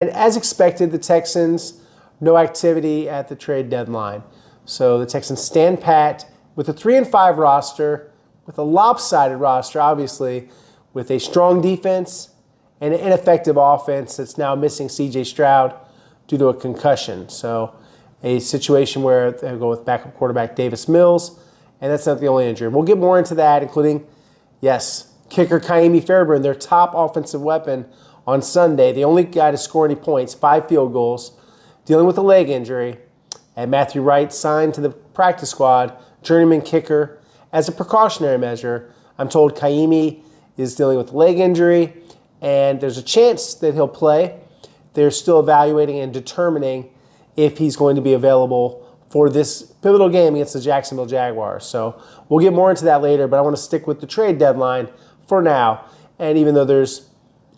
And as expected, the Texans, no activity at the trade deadline. So the Texans stand pat with a 3-5 roster, with a lopsided roster, obviously, with a strong defense and an ineffective offense that's now missing C.J. Stroud due to a concussion. So a situation where they go with backup quarterback Davis Mills, and that's not the only injury. We'll get more into that, including, yes, kicker Kaimi Fairbairn, their top offensive weapon on Sunday, the only guy to score any points, 5 field goals, dealing with a leg injury. And Matthew Wright signed to the practice squad, journeyman kicker, as a precautionary measure. I'm told Kaimi is dealing with a leg injury, and there's a chance that he'll play. They're still evaluating and determining if he's going to be available for this pivotal game against the Jacksonville Jaguars. So we'll get more into that later, but I want to stick with the trade deadline for now. And even though there's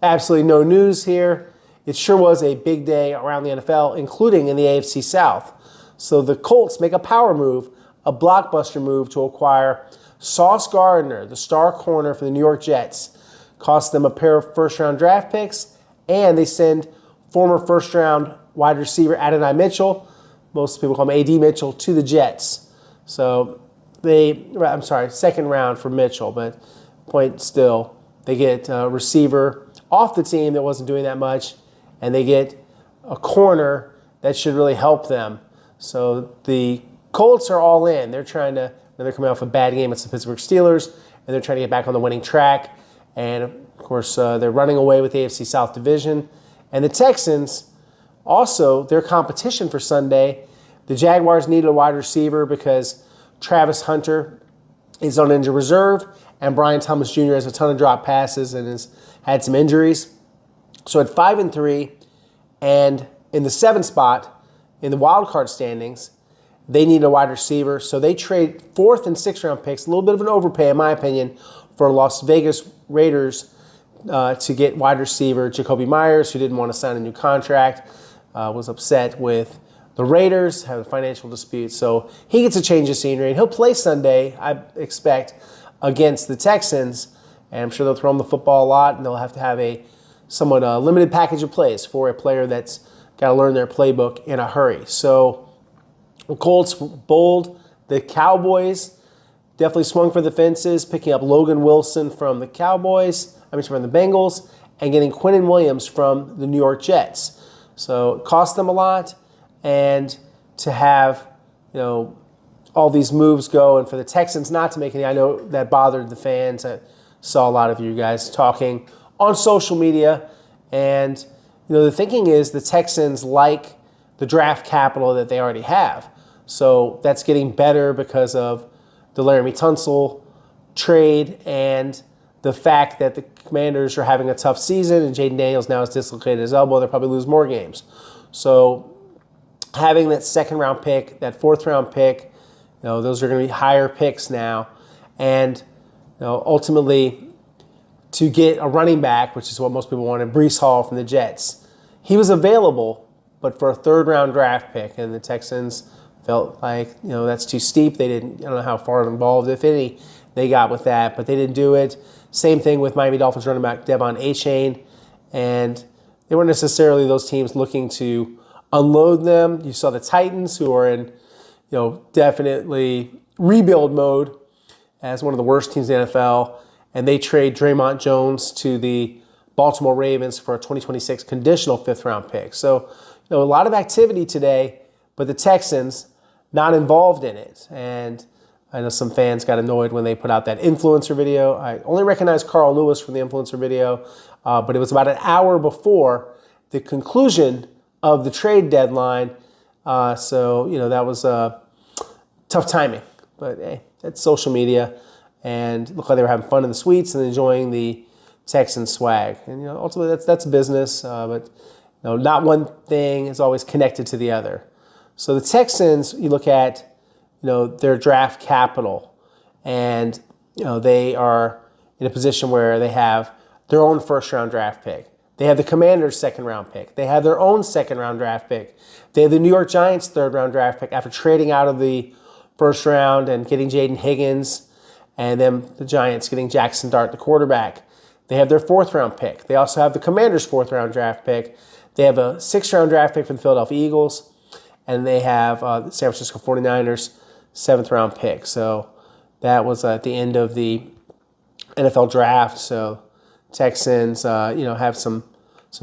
absolutely no news here, it sure was a big day around the NFL, including in the AFC South. So the Colts make a power move, a blockbuster move to acquire Sauce Gardner, the star corner for the New York Jets. Cost them a pair of first-round draft picks, and they send former first-round wide receiver Mitchell, most people call him A.D. Mitchell, to the Jets. So second round for Mitchell, but point still, they get a receiver off the team that wasn't doing that much, and they get a corner that should really help them. So the Colts are all in. They're coming off a bad game against the Pittsburgh Steelers, and they're trying to get back on the winning track. And, of course, they're running away with the AFC South division. And the Texans, also, their competition for Sunday, the Jaguars needed a wide receiver because Travis Hunter is on injured reserve, and Brian Thomas Jr. has a ton of drop passes and has had some injuries. So at 5-3, and in the 7th spot in the wild card standings, they need a wide receiver. So they trade 4th and 6th round picks, a little bit of an overpay, in my opinion, for Las Vegas Raiders to get wide receiver Jacoby Myers, who didn't want to sign a new contract, was upset with the Raiders, had a financial dispute. So he gets a change of scenery, and he'll play Sunday, I expect, against the Texans. And I'm sure they'll throw him the football a lot, and they'll have to have a somewhat limited package of plays for a player that's got to learn their playbook in a hurry. So the Colts bold. The Cowboys definitely swung for the fences, picking up Logan Wilson from the from the Bengals, and getting Quinnen Williams from the New York Jets. So it cost them a lot, and to have, all these moves go, and for the Texans not to make any, I know that bothered the fans. I saw a lot of you guys talking on social media, and the thinking is the Texans like the draft capital that they already have. So that's getting better because of the Laramie Tunsil trade and the fact that the Commanders are having a tough season, and Jaden Daniels now has dislocated his elbow. They'll probably lose more games. So having that 2nd round pick, that 4th round pick, those are going to be higher picks now. And ultimately, to get a running back, which is what most people wanted, Breece Hall from the Jets, he was available, but for a 3rd round draft pick, and the Texans felt like that's too steep. They didn't. I don't know how far involved, if any, they got with that, but they didn't do it. Same thing with Miami Dolphins running back Devon Achane, and they weren't necessarily those teams looking to unload them. You saw the Titans, who are in definitely rebuild mode as one of the worst teams in the NFL, and they trade Draymond Jones to the Baltimore Ravens for a 2026 conditional 5th round pick. So a lot of activity today, but the Texans not involved in it. And I know some fans got annoyed when they put out that influencer video. I only recognize Carl Lewis from the influencer video, but it was about an hour before the conclusion of the trade deadline. So that was tough timing. But hey, it's social media, and looked like they were having fun in the suites and enjoying the Texan swag. And ultimately that's business, but not one thing is always connected to the other. So the Texans, you look at their draft capital, and they are in a position where they have their own 1st round draft pick. They have the Commanders' 2nd round pick. They have their own 2nd round draft pick. They have the New York Giants' 3rd round draft pick after trading out of the 1st round and getting Jaden Higgins, and then the Giants getting Jackson Dart, the quarterback. They have their 4th round pick. They also have the Commanders' 4th round draft pick. They They have a 6th-round draft pick from the Philadelphia Eagles, and they have the San Francisco 49ers 7th-round pick. So that was at the end of the NFL draft. So Texans, have some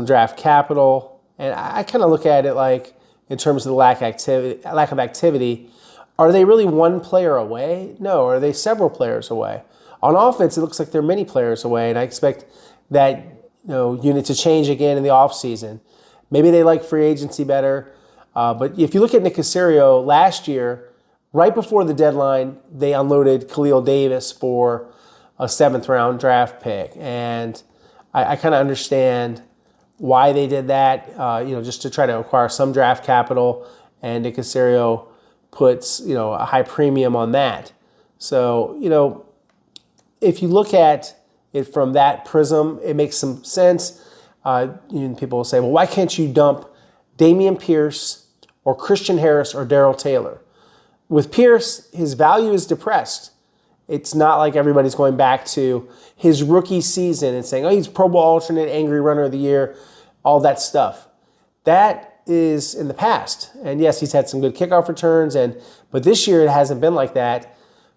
draft capital, and I kind of look at it like in terms of the lack of activity. Are they really one player away? No. Are they several players away? On offense, it looks like they're many players away, and I expect that unit to change again in the offseason. Maybe they like free agency better. But if you look at Nick Caserio last year, right before the deadline, they unloaded Khalil Davis for a 7th-round draft pick. And I kind of understand why they did that, just to try to acquire some draft capital. And Nick Caserio puts, a high premium on that. So, if you look at it from that prism, it makes some sense. People will say, well, why can't you dump Dameon Pierce or Christian Harris or Darrell Taylor? With Pierce, his value is depressed. It's not like everybody's going back to his rookie season and saying, oh, he's Pro Bowl alternate, angry runner of the year, all that stuff. That is in the past. And yes, he's had some good kickoff returns, but this year it hasn't been like that,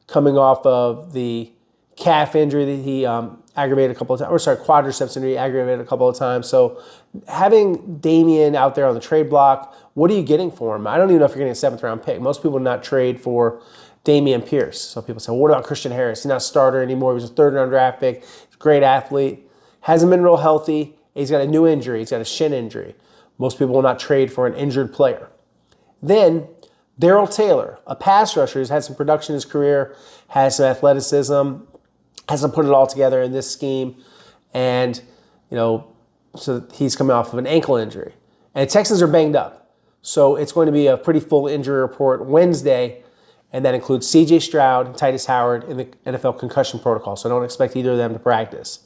coming off of the calf injury that he aggravated a couple of times, quadriceps injury aggravated a couple of times. So having Dameon out there on the trade block, what are you getting for him? I don't even know if you're getting a 7th-round pick. Most people do not trade for Dameon Pierce. So people say, well, what about Christian Harris? He's not a starter anymore. He was a 3rd-round draft pick. He's a great athlete. Hasn't been real healthy. He's got a new injury. He's got a shin injury. Most people will not trade for an injured player. Then Darrell Taylor, a pass rusher who's had some production in his career, has some athleticism, hasn't put it all together in this scheme. And, so he's coming off of an ankle injury. And the Texans are banged up. So it's going to be a pretty full injury report Wednesday. And that includes C.J. Stroud and Titus Howard in the NFL concussion protocol. So I don't expect either of them to practice.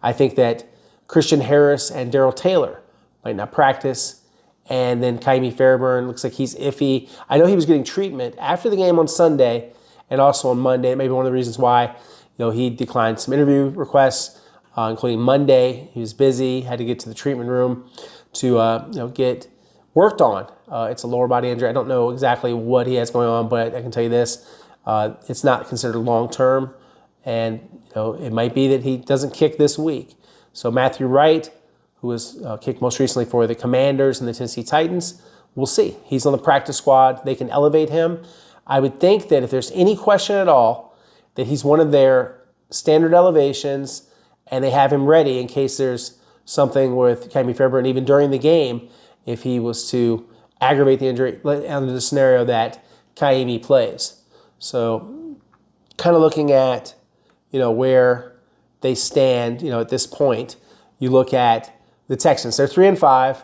I think that Christian Harris and Darrell Taylor might not practice. And then Kaimi Fairburn looks like he's iffy. I know he was getting treatment after the game on Sunday and also on Monday. Maybe one of the reasons why he declined some interview requests, including Monday. He was busy, had to get to the treatment room to get worked on. It's a lower body injury. I don't know exactly what he has going on, but I can tell you this. It's not considered long-term, and it might be that he doesn't kick this week. So Matthew Wright, who was kicked most recently for the Commanders and the Tennessee Titans, we'll see. He's on the practice squad. They can elevate him. I would think that if there's any question at all, that he's one of their standard elevations, and they have him ready in case there's something with Kaimi Fairburn, even during the game, if he was to aggravate the injury under the scenario that Kaimi plays. So kind of looking at, where they stand, at this point, you look at the Texans. They're 3-5,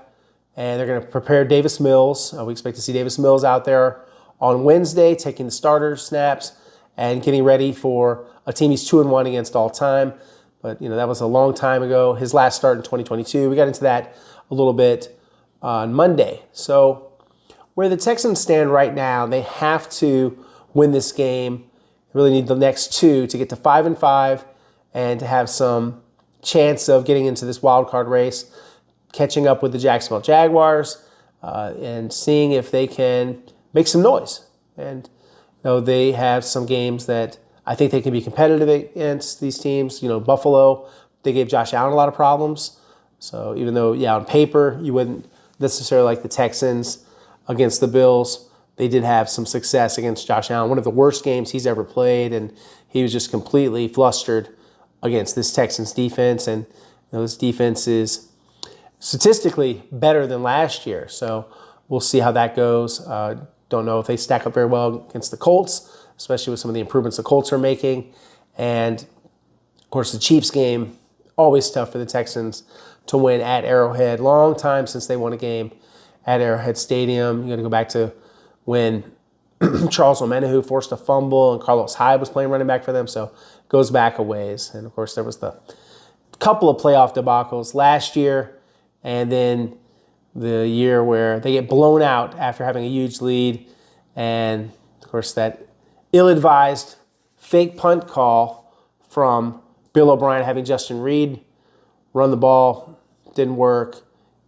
and they're going to prepare Davis Mills. We expect to see Davis Mills out there on Wednesday, taking the starter snaps and getting ready for a team he's 2-1 against all time. But, that was a long time ago. His last start in 2022. We got into that a little bit on Monday. So where the Texans stand right now, they have to win this game. They really need the next 2 to get to 5-5 and to have some chance of getting into this wild card race, catching up with the Jacksonville Jaguars, and seeing if they can make some noise. And they have some games that I think they can be competitive against these teams. Buffalo, they gave Josh Allen a lot of problems. So even though, on paper, you wouldn't necessarily like the Texans against the Bills, they did have some success against Josh Allen. One of the worst games he's ever played, and he was just completely flustered against this Texans defense. And this defense is statistically better than last year. So we'll see how that goes. Don't know if they stack up very well against the Colts, especially with some of the improvements the Colts are making. And, of course, the Chiefs game, always tough for the Texans to win at Arrowhead. Long time since they won a game at Arrowhead Stadium. You got to go back to when Charles Omenihu forced a fumble and Carlos Hyde was playing running back for them. So it goes back a ways. And, of course, there was the couple of playoff debacles last year, and then the year where they get blown out after having a huge lead. And, of course, that ill-advised fake punt call from Bill O'Brien having Justin Reed run the ball didn't work.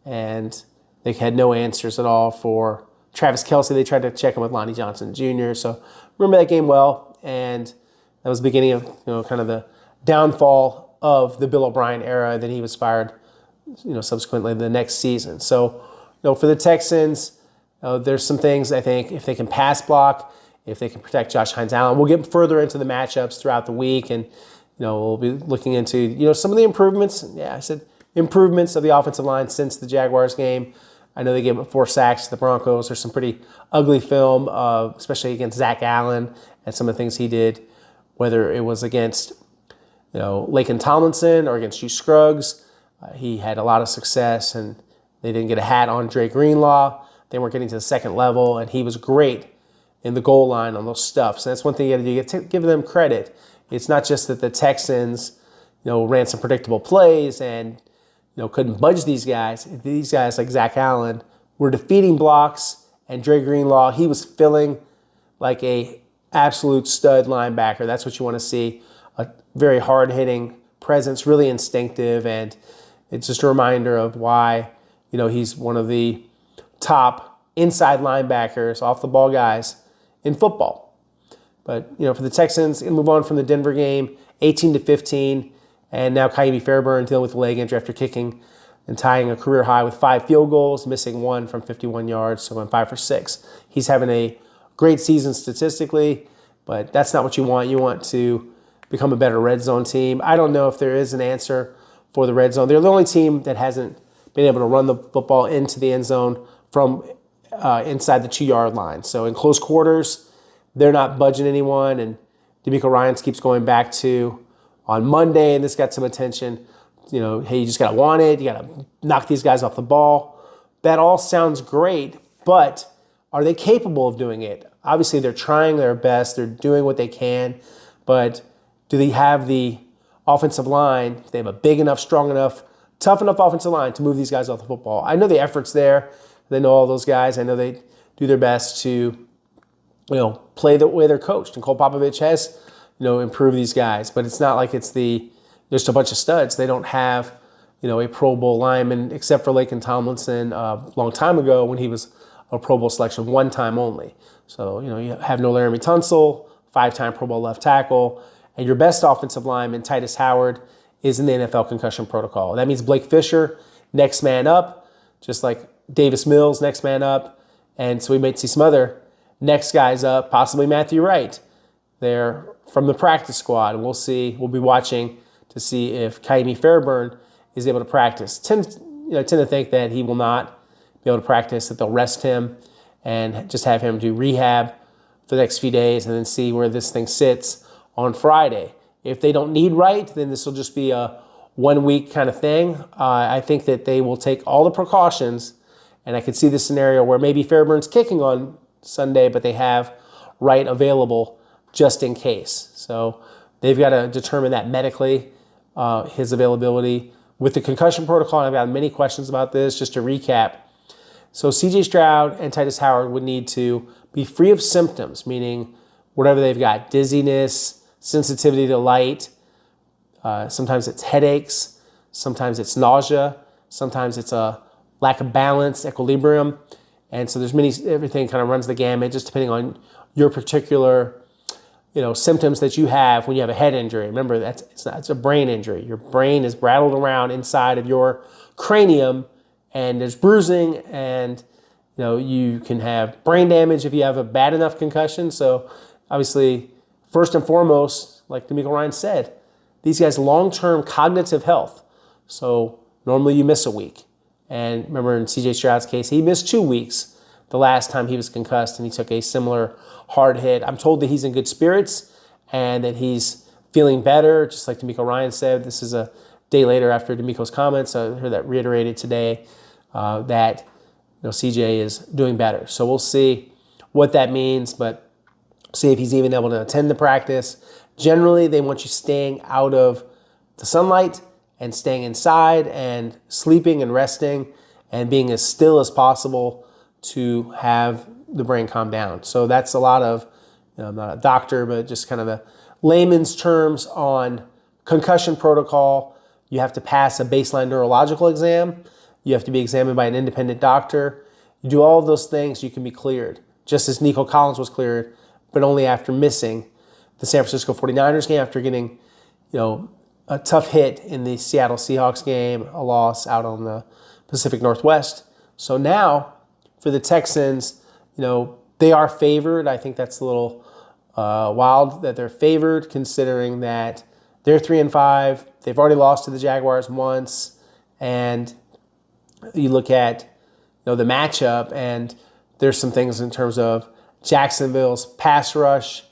And They had no answers at all for Travis Kelce. They tried to check him with Lonnie Johnson Jr. So remember that game well, and that was the beginning of kind of the downfall of the Bill O'Brien era. Then he was fired, subsequently the next season. So for the Texans, there's some things I think if they can pass block, if they can protect Josh Hines-Allen. We'll get further into the matchups throughout the week, and we'll be looking into some of the improvements. Yeah, I said improvements of the offensive line since the Jaguars game. I know they gave up 4 sacks to the Broncos. There's some pretty ugly film, especially against Zach Allen and some of the things he did, whether it was against Laken Tomlinson or against Hugh Scruggs. He had a lot of success, and they didn't get a hat on Dre Greenlaw. They weren't getting to the second level, and he was great in the goal line on those stuffs. So that's one thing you got to do. You got to give them credit. It's not just that the Texans, ran some predictable plays and couldn't budge these guys. These guys like Zach Allen were defeating blocks, and Dre Greenlaw, he was feeling like a absolute stud linebacker. That's what you want to see. A very hard-hitting presence, really instinctive, and it's just a reminder of why, he's one of the top inside linebackers, off-the-ball guys in football. But, for the Texans, and move on from the Denver game, 18-15, and now Ka'imi Fairbairn dealing with a leg injury after kicking and tying a career high with 5 field goals, missing 1 from 51 yards, so went 5 for 6. He's having a great season statistically, but that's not what you want. You want to become a better red zone team. I don't know if there is an answer for the red zone. They're the only team that hasn't been able to run the football into the end zone from inside the 2-yard line. So in close quarters, they're not budging anyone, and DeMeco Ryans keeps going back to on Monday, and this got some attention. Hey, you just got to want it. You got to knock these guys off the ball. That all sounds great, but are they capable of doing it? Obviously, they're trying their best. They're doing what they can, but do they have the offensive line? They have a big enough, strong enough, tough enough offensive line to move these guys off the football. I know the effort's there. They know all those guys. I know they do their best to, play the way they're coached. And Cole Popovich has, improved these guys. But it's not like it's just a bunch of studs. They don't have, a Pro Bowl lineman, except for Laken Tomlinson a long time ago when he was a Pro Bowl selection, one time only. So, you have no Laramie Tunsil, 5-time Pro Bowl left tackle. And your best offensive lineman, Titus Howard, is in the NFL concussion protocol. That means Blake Fisher, next man up, just like Davis Mills, next man up. And so we might see some other next guys up, possibly Matthew Wright. They're from the practice squad. And we'll see. We'll be watching to see if Ka'imi Fairbairn is able to practice. Tend to think that he will not be able to practice, that they'll rest him and just have him do rehab for the next few days and then see where this thing sits on Friday. If they don't need Wright, then this will just be a 1-week kind of thing. I think that they will take all the precautions, and I could see the scenario where maybe Fairbairn's kicking on Sunday, but they have Wright available just in case. So they've got to determine that medically, his availability. With the concussion protocol, and I've got many questions about this, just to recap. So C.J. Stroud and Titus Howard would need to be free of symptoms, meaning whatever they've got, dizziness, sensitivity to light, sometimes it's headaches, sometimes it's nausea, sometimes it's a lack of balance, equilibrium. And so everything kind of runs the gamut, just depending on your particular, symptoms that you have when you have a head injury. Remember, it's a brain injury. Your brain is rattled around inside of your cranium, and there's bruising, and you can have brain damage if you have a bad enough concussion. So obviously, first and foremost, like DeMeco Ryan said, these guys long-term cognitive health. So normally you miss a week. And remember in C.J. Stroud's case, he missed 2 weeks the last time he was concussed, and he took a similar hard hit. I'm told that he's in good spirits and that he's feeling better, just like DeMeco Ryan said. This is a day later after DeMeco's comments. I heard that reiterated today that CJ is doing better. So we'll see what that means, but see if he's even able to attend the practice. Generally, they want you staying out of the sunlight and staying inside and sleeping and resting and being as still as possible to have the brain calm down. So that's a lot of, I'm not a doctor, but just kind of the layman's terms on concussion protocol. You have to pass a baseline neurological exam. You have to be examined by an independent doctor. You do all of those things, you can be cleared. Just as Nico Collins was cleared, but only after missing the San Francisco 49ers game, after getting, a tough hit in the Seattle Seahawks game, a loss out on the Pacific Northwest. So now, for the Texans, they are favored. I think that's a little wild that they're favored, considering that they're 3-5. They've already lost to the Jaguars once, and you look at the matchup, and there's some things in terms of Jacksonville's pass rush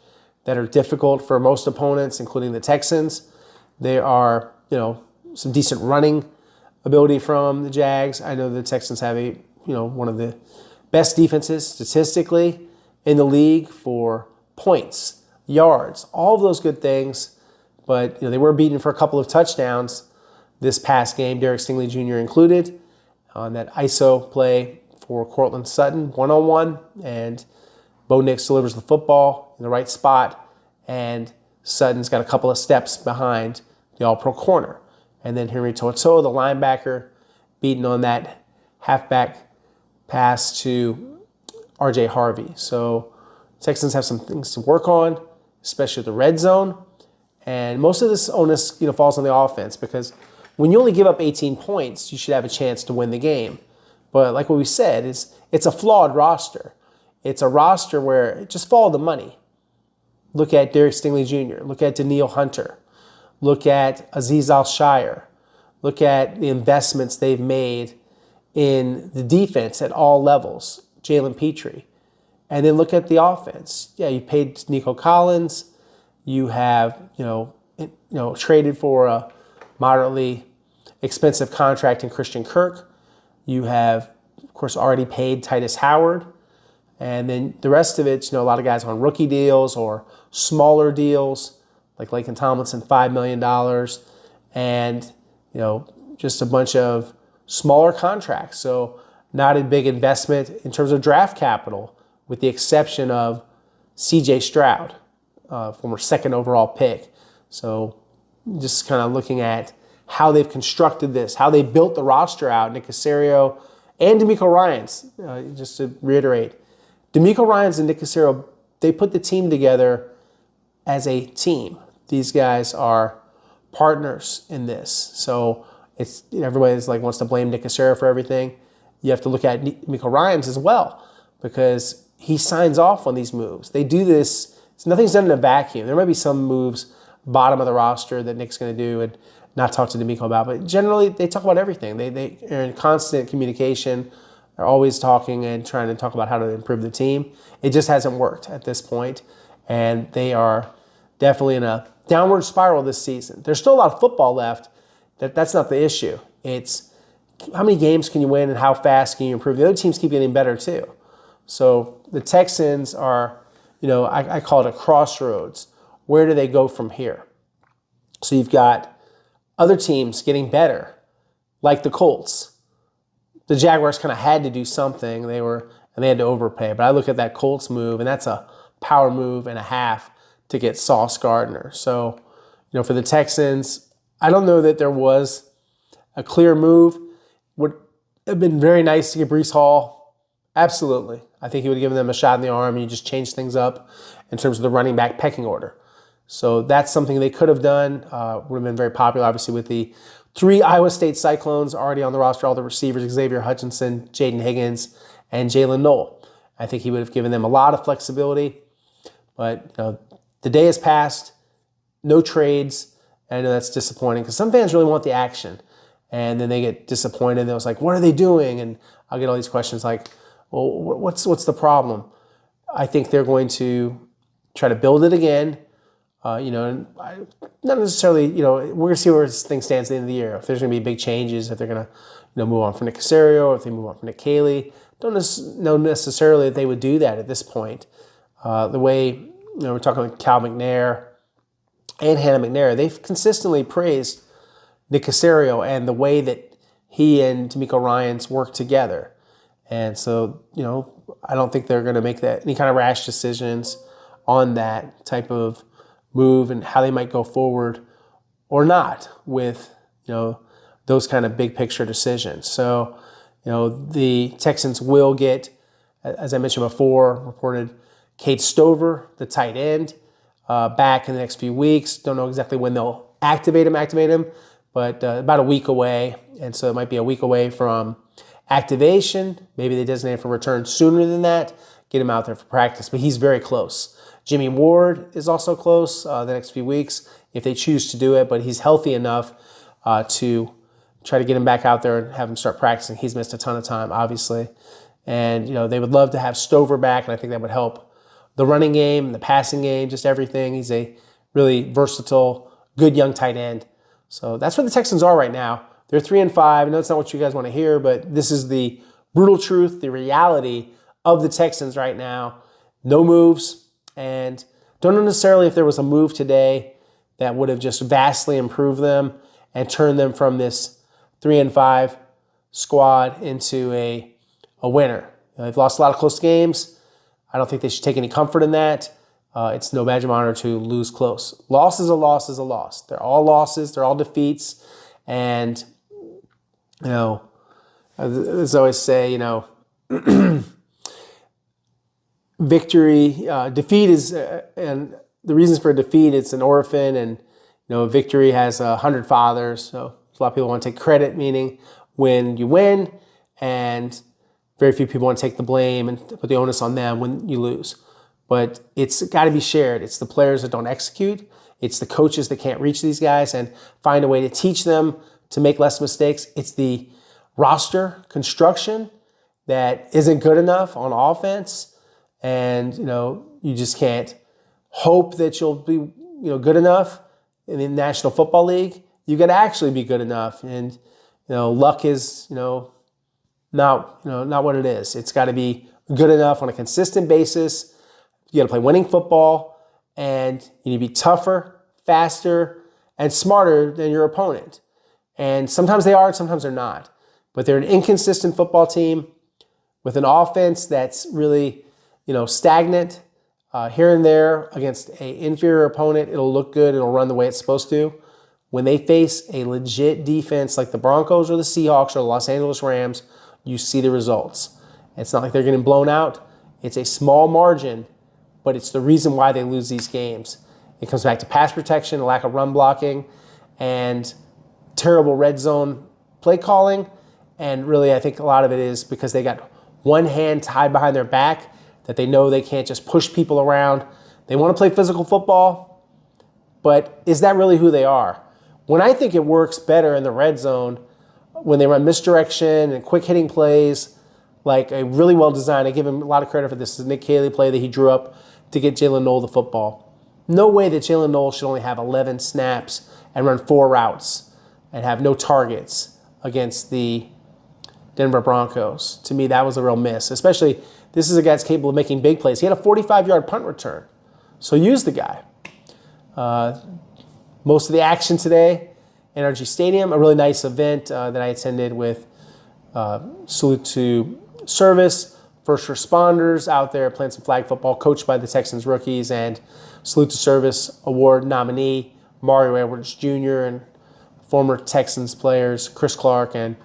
that are difficult for most opponents, including the Texans. There are some decent running ability from the Jags. I know the Texans have one of the best defenses statistically in the league for points, yards, all of those good things. But they were beaten for a couple of touchdowns this past game, Derek Stingley Jr. included, on that ISO play for Cortland Sutton, one-on-one, and Bo Nix delivers the football in the right spot, and Sutton's got a couple of steps behind the all-pro corner. And then Henry To'oTo'o, the linebacker, beaten on that halfback pass to R.J. Harvey. So Texans have some things to work on, especially the red zone. And most of this onus falls on the offense, because when you only give up 18 points, you should have a chance to win the game. But like what we said, it's a flawed roster. It's a roster where just follow the money. Look at Derek Stingley Jr., look at Danielle Hunter, look at Azeez Al-Shire, look at the investments they've made in the defense at all levels, Jalen Petrie. And then look at the offense. Yeah, you paid Nico Collins. You have, traded for a moderately expensive contract in Christian Kirk. You have, of course, already paid Titus Howard. And then the rest of it's, a lot of guys on rookie deals or smaller deals, like Laken Tomlinson, $5 million. And, just a bunch of smaller contracts. So not a big investment in terms of draft capital, with the exception of C.J. Stroud, former second overall pick. So just kind of looking at how they've constructed this, how they built the roster out. Nick Caserio and DeMeco Ryans, just to reiterate, DeMeco Ryans and Nick Caserio, they put the team together as a team. These guys are partners in this. So it's everybody wants to blame Nick Caserio for everything. You have to look at DeMeco Ryans as well, because he signs off on these moves. They do this. Nothing's done in a vacuum. There might be some moves bottom of the roster that Nick's going to do and not talk to DeMeco about, but generally they talk about everything. They are in constant communication. They're always talking and trying to talk about how to improve the team. It just hasn't worked at this point, and they are definitely in a downward spiral this season. There's still a lot of football left. That's not the issue. It's how many games can you win and how fast can you improve. The other teams keep getting better too. So the Texans are, I call it a crossroads. Where do they go from here? So you've got other teams getting better, like the Colts. The Jaguars kind of had to do something. They had to overpay. But I look at that Colts move, and that's a power move and a half to get Sauce Gardner. So, for the Texans, I don't know that there was a clear move. Would have been very nice to get Breece Hall. Absolutely. I think he would have given them a shot in the arm, and you just change things up in terms of the running back pecking order. So that's something they could have done. Would have been very popular, obviously, with the 3 Iowa State Cyclones already on the roster, all the receivers, Xavier Hutchinson, Jaden Higgins, and Jalen Noel. I think he would have given them a lot of flexibility. But the day has passed, no trades, and I know that's disappointing because some fans really want the action. And then they get disappointed. They're like, what are they doing? And I'll get all these questions like, well, what's the problem? I think they're going to try to build it again. Not necessarily, we're going to see where this thing stands at the end of the year. If there's going to be big changes, if they're going to, move on from Nick Caserio, or if they move on from Nick Caley. Don't know necessarily that they would do that at this point. The way, we're talking with Cal McNair and Hannah McNair, they've consistently praised Nick Caserio and the way that he and DeMeco Ryans work together. And so, I don't think they're going to make any kind of rash decisions on that type of move and how they might go forward or not with, those kind of big picture decisions. So, the Texans will get, as I mentioned before, reported Cade Stover, the tight end, back in the next few weeks. Don't know exactly when they'll activate him, but about a week away. And so it might be a week away from activation. Maybe they designate for return sooner than that, get him out there for practice, but he's very close. Jimmy Ward is also close the next few weeks if they choose to do it, but he's healthy enough to try to get him back out there and have him start practicing. He's missed a ton of time, obviously. And, they would love to have Stover back, and I think that would help the running game, the passing game, just everything. He's a really versatile, good young tight end. So that's where the Texans are right now. They're 3-5. I know it's not what you guys want to hear, but this is the brutal truth, the reality of the Texans right now. No moves, and don't know necessarily if there was a move today that would have just vastly improved them and turned them from this 3-5 squad into a winner. They've lost a lot of close games. I don't think they should take any comfort in that. It's no badge of honor to lose close. Loss is a loss is a loss. They're all losses. They're all defeats. And, as I always say, victory, defeat is, and the reasons for defeat, it's an orphan, and, victory has 100 fathers. So a lot of people want to take credit, meaning when you win, and very few people want to take the blame and put the onus on them when you lose. But it's got to be shared. It's the players that don't execute. It's the coaches that can't reach these guys and find a way to teach them to make less mistakes. It's the roster construction that isn't good enough on offense. And, you just can't hope that you'll be, good enough in the National Football League. You got to actually be good enough. And, luck is, not what it is. It's got to be good enough on a consistent basis. You got to play winning football, and you need to be tougher, faster, and smarter than your opponent. And sometimes they are, and sometimes they're not. But they're an inconsistent football team with an offense that's really, stagnant. Here and there against an inferior opponent, it'll look good. It'll run the way it's supposed to. When they face a legit defense like the Broncos or the Seahawks or the Los Angeles Rams, you see the results. It's not like they're getting blown out. It's a small margin, but it's the reason why they lose these games. It comes back to pass protection, a lack of run blocking, and terrible red zone play calling. And really, I think a lot of it is because they got one hand tied behind their back, that they know they can't just push people around. They want to play physical football, but is that really who they are? When I think it works better in the red zone, when they run misdirection and quick hitting plays, like a really well designed, I give him a lot of credit for this, is Nick Caley play that he drew up to get Jalen Noel the football. No way that Jalen Noel should only have 11 snaps and run 4 routes and have no targets against the Denver Broncos. To me, that was a real miss, especially this is a guy that's capable of making big plays. He had a 45-yard punt return, so use the guy. Most of the action today, NRG Stadium, a really nice event that I attended with salute to service, first responders out there playing some flag football, coached by the Texans rookies, and salute to service award nominee Mario Edwards Jr. and former Texans players Chris Clark and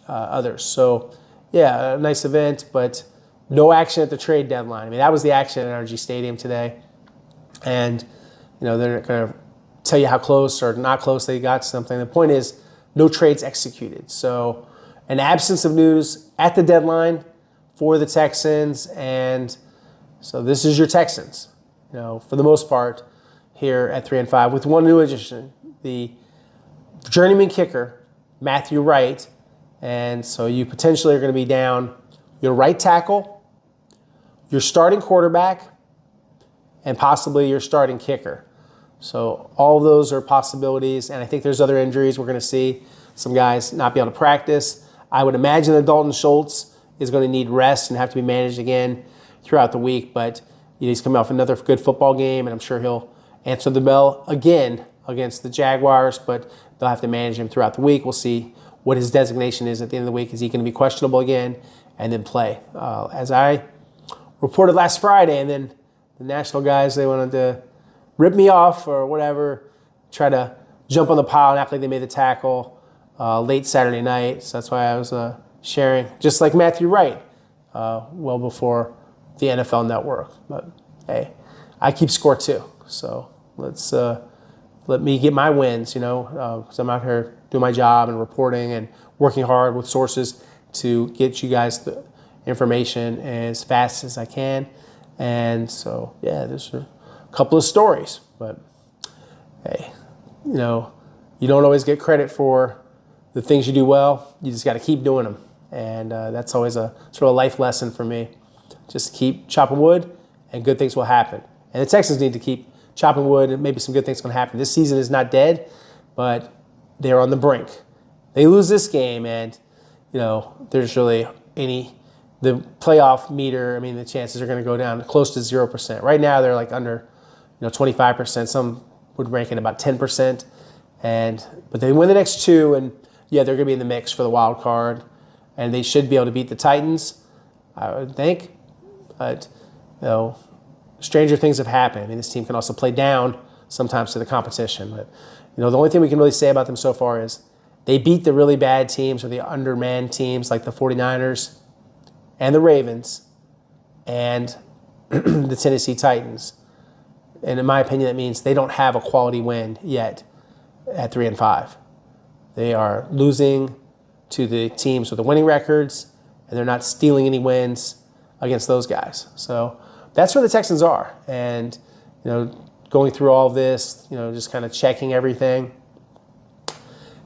others. So, yeah, a nice event, but no action at the trade deadline. I mean, that was the action at NRG Stadium today. And, they're not going to tell you how close or not close they got to something. The point is, no trades executed. So, an absence of news at the deadline for the Texans. And so this is your Texans, for the most part, here at 3-5, with one new addition, the journeyman kicker, Matthew Wright. And so you potentially are going to be down your right tackle, your starting quarterback, and possibly your starting kicker. So all of those are possibilities, and I think there's other injuries. We're going to see some guys not be able to practice. I would imagine that Dalton Schultz is going to need rest and have to be managed again throughout the week, but he's coming off another good football game, and I'm sure he'll answer the bell again against the Jaguars, but they'll have to manage him throughout the week. We'll see what his designation is at the end of the week. Is he going to be questionable again and then play? As I reported last Friday, and then the national guys, they wanted to rip me off or whatever, try to jump on the pile and act like they made the tackle late Saturday night. So that's why I was sharing, just like Matthew Wright, well before the NFL Network. But hey, I keep score too. So let me get my wins, because I'm out here doing my job and reporting and working hard with sources to get you guys the information as fast as I can. And so, yeah, there's a couple of stories. But, hey, you don't always get credit for the things you do well. You just got to keep doing them. And that's always a sort of a life lesson for me. Just keep chopping wood and good things will happen. And the Texans need to keep chopping wood and maybe some good things can happen. This season is not dead, but they're on the brink. They lose this game and, there's really the playoff meter, the chances are going to go down close to 0%. Right now they're like under, 25%. Some would rank it about 10%. But they win the next two and, yeah, they're going to be in the mix for the wild card. And they should be able to beat the Titans, I would think. But, stranger things have happened. This team can also play down sometimes to the competition. But, the only thing we can really say about them so far is they beat the really bad teams or the undermanned teams like the 49ers and the Ravens and the Tennessee Titans. And in my opinion, that means they don't have a quality win yet at 3-5. They are losing to the teams with the winning records, and they're not stealing any wins against those guys. So that's where the Texans are. And, going through all of this, just kind of checking everything,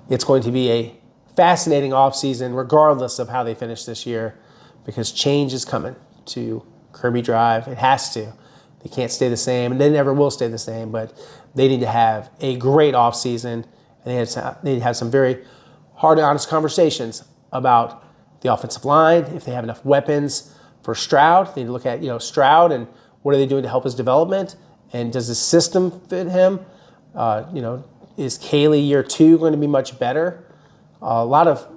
it's going to be a fascinating offseason regardless of how they finish this year because change is coming to Kirby Drive. It has to. They can't stay the same, and they never will stay the same, but they need to have a great offseason, and they need to have some very hard and honest conversations about the offensive line, if they have enough weapons for Stroud. They need to look at, Stroud and what are they doing to help his development, and does the system fit him? Is Caley year 2 going to be much better? A lot of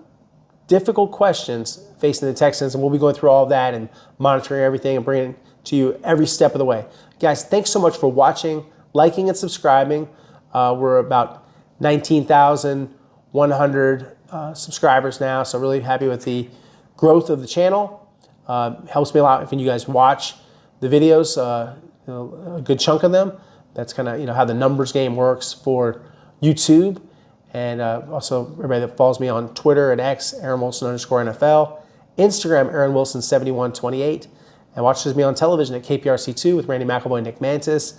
difficult questions facing the Texans, and we'll be going through all of that and monitoring everything and bringing it to you every step of the way. Guys, thanks so much for watching, liking, and subscribing. We're about 19,100 subscribers now, so really happy with the growth of the channel. Helps me a lot if you guys watch the videos, a good chunk of them. That's kind of how the numbers game works for YouTube. And also everybody that follows me on Twitter and X, Aaron Wilson _NFL, Instagram, Aaron Wilson 7128, and watches me on television at KPRC2 with Randy McElboy and Nick Mantis.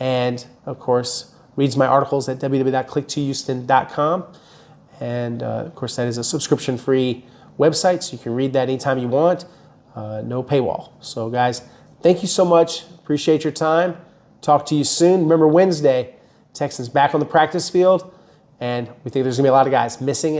And of course, reads my articles at www.click2houston.com. And of course, that is a subscription-free website, so you can read that anytime you want. No paywall. So guys, thank you so much. Appreciate your time. Talk to you soon. Remember Wednesday, Texans back on the practice field, and we think there's going to be a lot of guys missing